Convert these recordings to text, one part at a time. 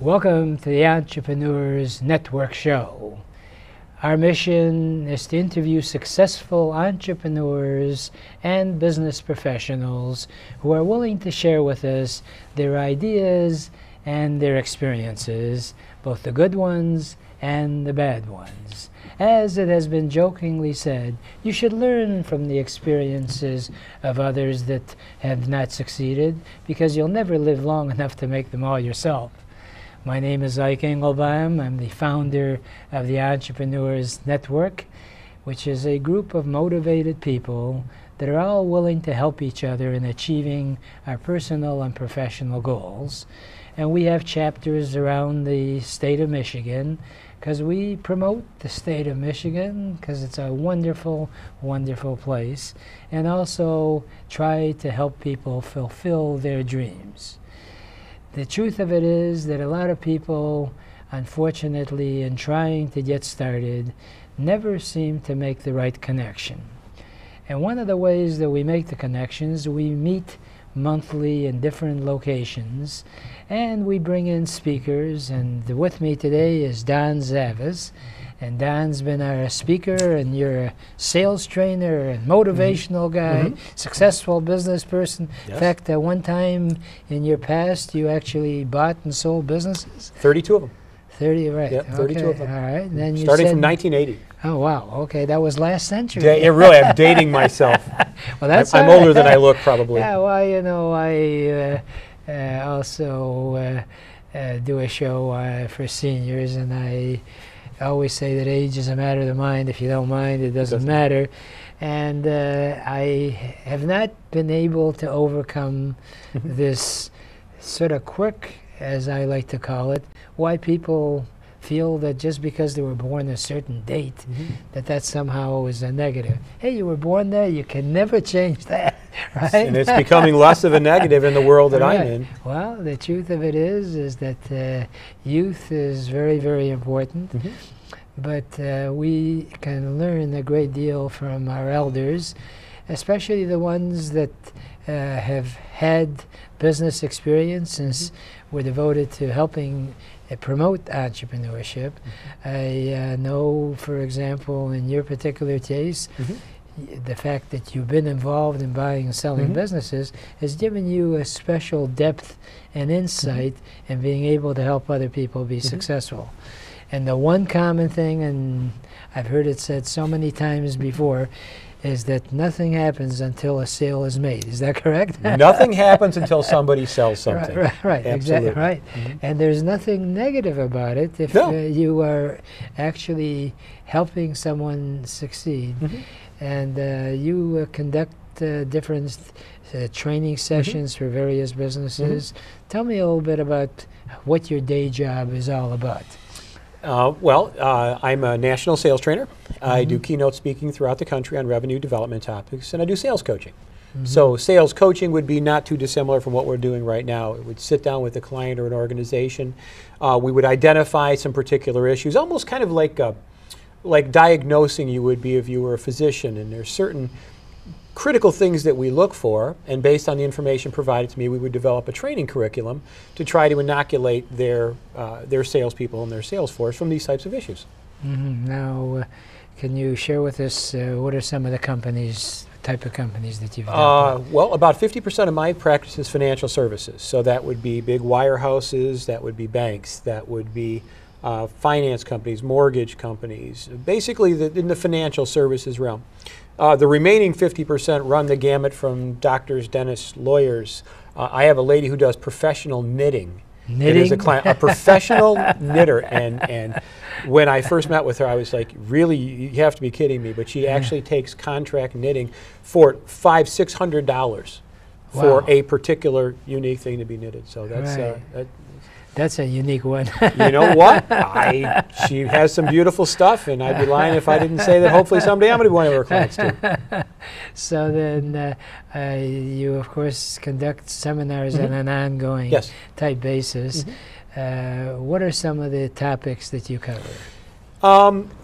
Welcome to the Entrepreneurs Network Show. Our mission is to interview successful entrepreneurs and business professionals who are willing to share with us their ideas and their experiences, both the good ones and the bad ones. As it has been jokingly said, you should learn from the experiences of others that have not succeeded, because you'll never live long enough to make them all yourself. My name is Ike Engelbaum. I'm the founder of the Entrepreneurs Network, which is a group of motivated people that are all willing to help each other in achieving our personal and professional goals. And we have chapters around the state of Michigan because we promote the state of Michigan because it's a wonderful, wonderful place, and also try to help people fulfill their dreams. The truth of it is that a lot of people, unfortunately, in trying to get started, never seem to make the right connection. And one of the ways that we make the connections, we meet monthly in different locations, and we bring in speakers. And with me today is Don Zavis. And Don's been our speaker, and you're a sales trainer and motivational guy, successful business person. Yes. In fact, at one time in your past, you actually bought and sold businesses? 32 of them. 30, right. Yep, 32 of them. All right. Then you Starting said, from 1980. Oh, wow. Okay, that was last century. Yeah, really, I'm dating myself. Well, that's I'm all older right. than I look, probably. Yeah, well, you know, I also do a show for seniors, and I always say that age is a matter of the mind. If you don't mind, it doesn't matter. And I have not been able to overcome this sort of quirk, as I like to call it, why people feel that just because they were born a certain date, that somehow is a negative. Hey, you were born there, you can never change that, right? And it's becoming less of a negative in the world that I'm in. Well, the truth of it is that youth is very, very important. But we can learn a great deal from our elders, especially the ones that have had business experience, since we're devoted to helping promote entrepreneurship. I know, for example, in your particular case, the fact that you've been involved in buying and selling businesses has given you a special depth and insight in being able to help other people be successful. And the one common thing, and I've heard it said so many times before, is that nothing happens until a sale is made. Is that correct? Nothing happens until somebody sells something. Right, exactly, right. And there's nothing negative about it if you are actually helping someone succeed. And you conduct different training sessions for various businesses. Tell me a little bit about what your day job is all about. I'm a national sales trainer. I do keynote speaking throughout the country on revenue development topics, and I do sales coaching. So sales coaching would be not too dissimilar from what we're doing right now. It would sit down with a client or an organization. We would identify some particular issues, almost kind of like diagnosing you would be if you were a physician, and there's certain critical things that we look for, and based on the information provided to me, we would develop a training curriculum to try to inoculate their salespeople and their sales force from these types of issues. Now, can you share with us what are some of the type of companies that you've dealt with? Well, about 50% of my practice is financial services. So that would be big wirehouses, that would be banks, that would be finance companies, mortgage companies, basically in the financial services realm. The remaining 50% run the gamut from doctors, dentists, lawyers. I have a lady who does professional knitting. Knitting? Is a client, a professional knitter. And when I first met with her, I was like, really, you have to be kidding me. But she actually takes contract knitting for $500–600 for a particular unique thing to be knitted. So that's that's a unique one. You know what? She has some beautiful stuff, and I'd be lying if I didn't say that hopefully someday I'm going to be one of her clients too. So then you, of course, conduct seminars on an ongoing type basis. What are some of the topics that you cover?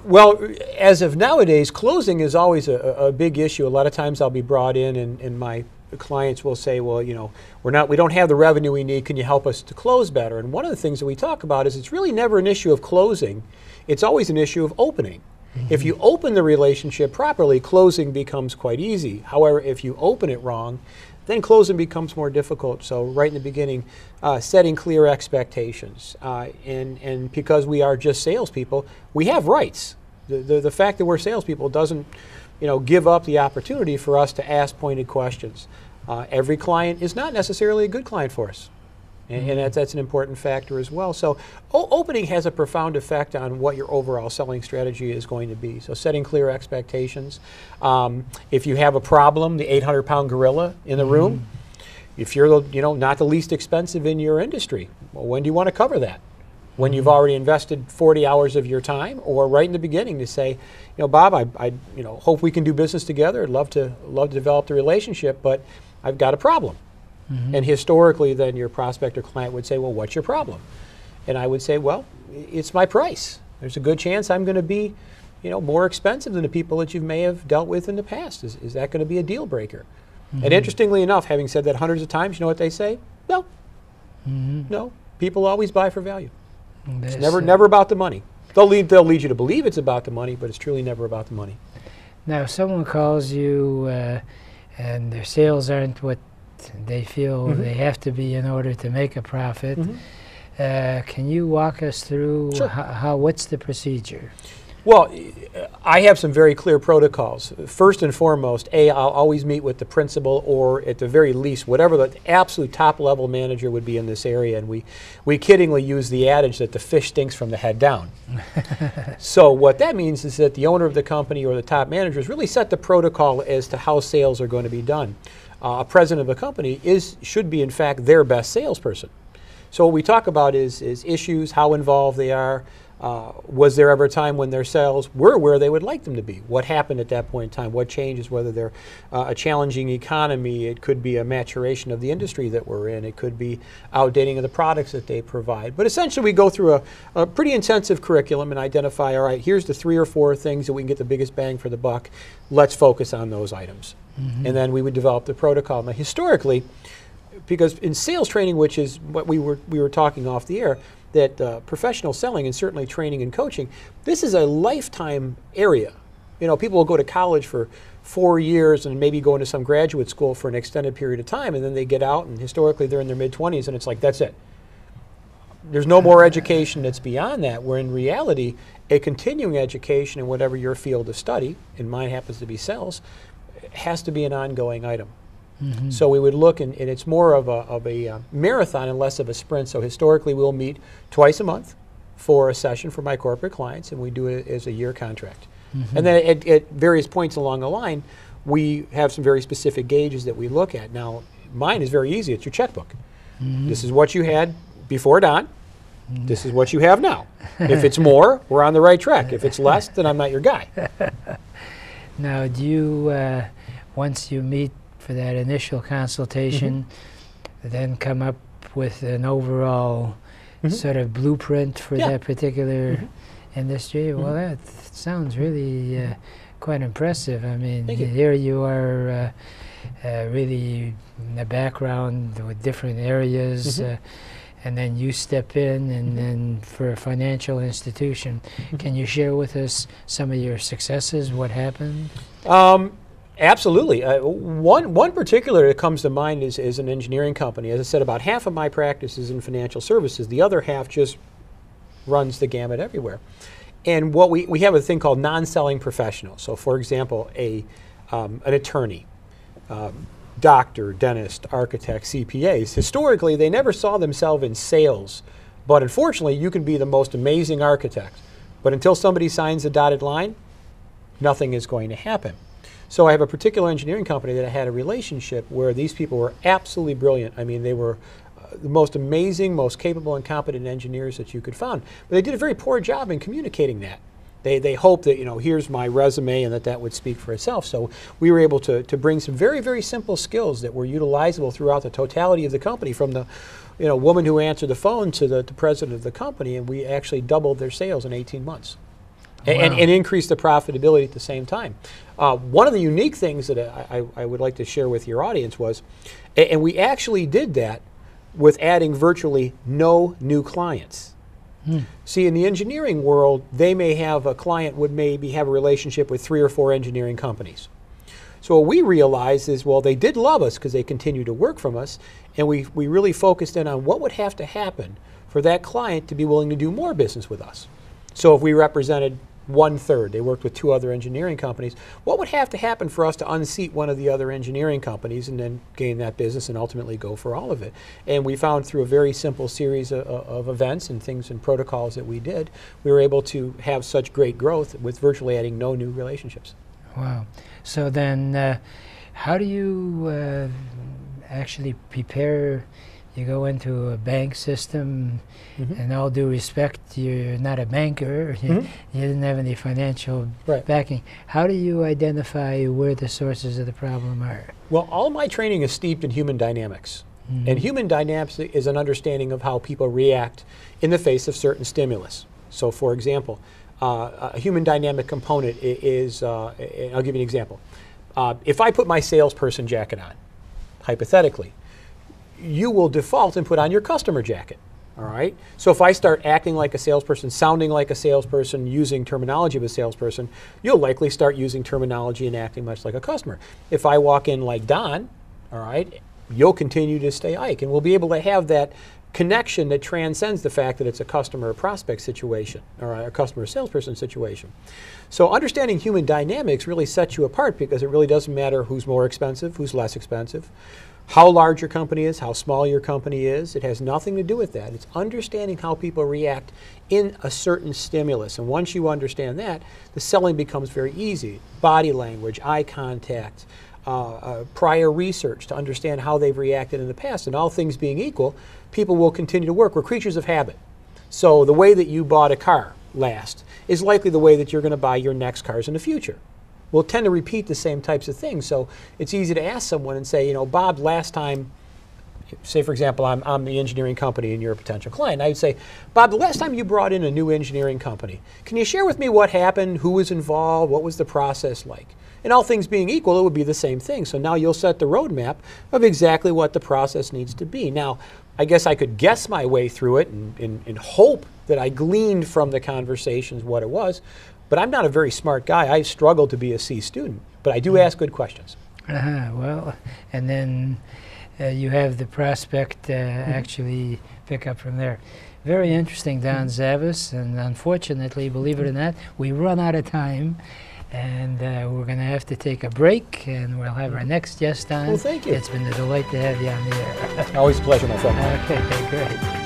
Well, as of nowadays, closing is always a big issue. A lot of times I'll be brought in, and my the clients will say, well, we don't have the revenue we need. Can you help us to close better? And one of the things that we talk about is it's really never an issue of closing. It's always an issue of opening. If you open the relationship properly, closing becomes quite easy. However, if you open it wrong, then closing becomes more difficult. So right in the beginning, setting clear expectations. And because we are just salespeople, we have rights. The fact that we're salespeople doesn't give up the opportunity for us to ask pointed questions. Every client is not necessarily a good client for us. And that's an important factor as well. So opening has a profound effect on what your overall selling strategy is going to be. So setting clear expectations. If you have a problem, the 800-pound gorilla in the room, if you're not the least expensive in your industry, well, when do you want to cover that? When you've already invested 40 hours of your time, or right in the beginning to say, Bob, I hope we can do business together. I'd love to develop the relationship, but I've got a problem. And historically, then your prospect or client would say, well, what's your problem? And I would say, well, it's my price. There's a good chance I'm going to be, more expensive than the people that you may have dealt with in the past. Is that going to be a deal breaker? And interestingly enough, having said that hundreds of times, you know what they say? No. No. People always buy for value. It's never about the money. They'll lead you to believe it's about the money, but it's truly never about the money. Now, if someone calls you and their sales aren't what they feel they have to be in order to make a profit. Can you walk us through what's the procedure? Well, I have some very clear protocols. First and foremost, I'll always meet with the principal, or at the very least, whatever the absolute top level manager would be in this area. And we kiddingly use the adage that the fish stinks from the head down. So what that means is that the owner of the company or the top managers really set the protocol as to how sales are going to be done. A president of a company should be, in fact, their best salesperson. So what we talk about is issues, how involved they are. Was there ever a time when their sales were where they would like them to be? What happened at that point in time? What changes? Whether they're a challenging economy, it could be a maturation of the industry that we're in. It could be outdating of the products that they provide. But essentially, we go through a pretty intensive curriculum and identify, all right, here's the 3 or 4 things that we can get the biggest bang for the buck. Let's focus on those items. And then we would develop the protocol. Now, historically, because in sales training, which is what we were talking off the air, that professional selling and certainly training and coaching, this is a lifetime area. People will go to college for 4 years and maybe go into some graduate school for an extended period of time, and then they get out, and historically they're in their mid-20s, and it's like, that's it. There's no more education that's beyond that, where in reality, a continuing education in whatever your field of study, and mine happens to be sales, has to be an ongoing item. So we would look, and it's more of a marathon and less of a sprint. So historically, we'll meet twice a month for a session for my corporate clients, and we do it as a year contract. And then at various points along the line, we have some very specific gauges that we look at. Now, mine is very easy. It's your checkbook. This is what you had before Don. This is what you have now. If it's more, we're on the right track. If it's less, then I'm not your guy. Now, do you, once you meet for that initial consultation, then come up with an overall sort of blueprint for that particular industry? Well, that sounds really quite impressive. I mean, here you are really in the background with different areas, and then you step in, and then for a financial institution. Can you share with us some of your successes, what happened? Absolutely. One particular that comes to mind is an engineering company. As I said, about half of my practice is in financial services. The other half just runs the gamut everywhere. And what we have a thing called non-selling professionals. So, for example, an attorney, doctor, dentist, architect, CPAs. Historically, they never saw themselves in sales. But unfortunately, you can be the most amazing architect. But until somebody signs a dotted line, nothing is going to happen. So I have a particular engineering company that I had a relationship where these people were absolutely brilliant. I mean, they were the most amazing, most capable and competent engineers that you could find. But they did a very poor job in communicating that. They hoped that, here's my resume and that would speak for itself. So we were able to bring some very, very simple skills that were utilizable throughout the totality of the company, from the woman who answered the phone to the president of the company, and we actually doubled their sales in 18 months. and increase the profitability at the same time. One of the unique things that I would like to share with your audience was, and we actually did that with adding virtually no new clients. See, in the engineering world, they may have a client would maybe have a relationship with 3 or 4 engineering companies. So what we realized is, well, they did love us because they continued to work from us, and we really focused in on what would have to happen for that client to be willing to do more business with us. So if we represented 1/3, they worked with 2 other engineering companies, what would have to happen for us to unseat one of the other engineering companies and then gain that business and ultimately go for all of it? And we found through a very simple series of events and things and protocols that we did, we were able to have such great growth with virtually adding no new relationships. Wow. So then how do you actually prepare? You go into a bank system, and all due respect, you're not a banker, you didn't have any financial backing. How do you identify where the sources of the problem are? Well, all my training is steeped in human dynamics. And human dynamics is an understanding of how people react in the face of certain stimulus. So for example, a human dynamic component is, I'll give you an example. If I put my salesperson jacket on, hypothetically, you will default and put on your customer jacket, all right? So if I start acting like a salesperson, sounding like a salesperson, using terminology of a salesperson, you'll likely start using terminology and acting much like a customer. If I walk in like Don, all right, you'll continue to stay Ike, and we'll be able to have that connection that transcends the fact that it's a customer or prospect situation, or a customer or salesperson situation. So understanding human dynamics really sets you apart, because it really doesn't matter who's more expensive, who's less expensive, how large your company is, how small your company is. It has nothing to do with that. It's understanding how people react in a certain stimulus. And once you understand that, the selling becomes very easy. Body language, eye contact, prior research to understand how they've reacted in the past. And all things being equal, people will continue to work. We're creatures of habit. So the way that you bought a car last is likely the way that you're going to buy your next cars in the future. We'll tend to repeat the same types of things. So it's easy to ask someone and say, you know, Bob, last time, say for example, I'm the engineering company and you're a potential client. I would say, Bob, the last time you brought in a new engineering company, can you share with me what happened, who was involved, what was the process like? And all things being equal, it would be the same thing. So now you'll set the roadmap of exactly what the process needs to be. Now, I guess I could guess my way through it and hope that I gleaned from the conversations what it was. But I'm not a very smart guy. I struggle to be a C student, but I do ask good questions. Well, and then you have the prospect actually pick up from there. Very interesting, Don Zavis, and unfortunately, believe it or not, we run out of time, and we're going to have to take a break, and we'll have our next guest on. Well, thank you. It's been a delight to have you on the air. Always a pleasure, my friend. Okay, great.